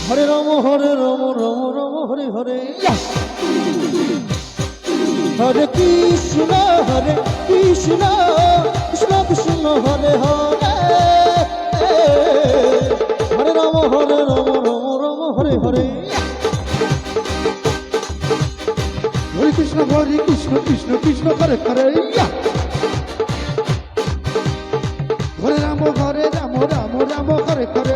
Hare Ram Ram Ram Hare Hare Hare Krishna Krishna Krishna Hare Hare Hare Ram Ram Ram Hare Hare Hare Krishna Krishna Krishna Hare Hare Hare Ram Ram Ram Hare Hare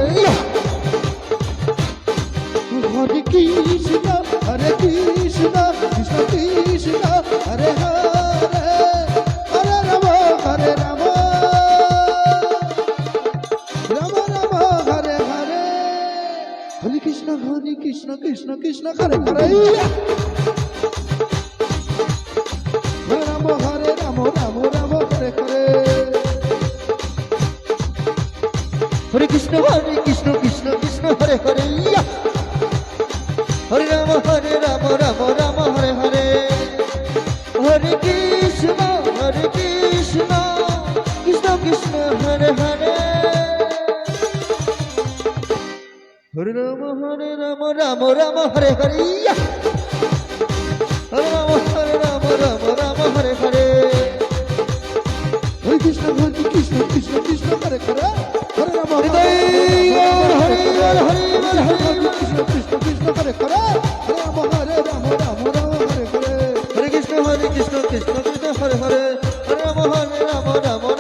Hare Krishna Krishna Krishna Hare Hare Hare Ram Ram Ram Hare Hare Hare Krishna Krishna Krishna Hare Hare Hare Ram Ram Hare Hare Hare Krishna Krishna Krishna Hare Hare Hare Ram Ram Ram Hare Hare Hare Krishna Krishna Krishna Hare Hare Hare Ram Ram Ram Hare Hare Hare Ram Ram Hare Hare Hare Krishna Krishna Krishna Hare Hare Hare Ram Hare Krishna Krishna Hare Hare Hare Ram Ram Hare Hare Hare Krishna Krishna Krishna Hare Hare Hare Ram Ram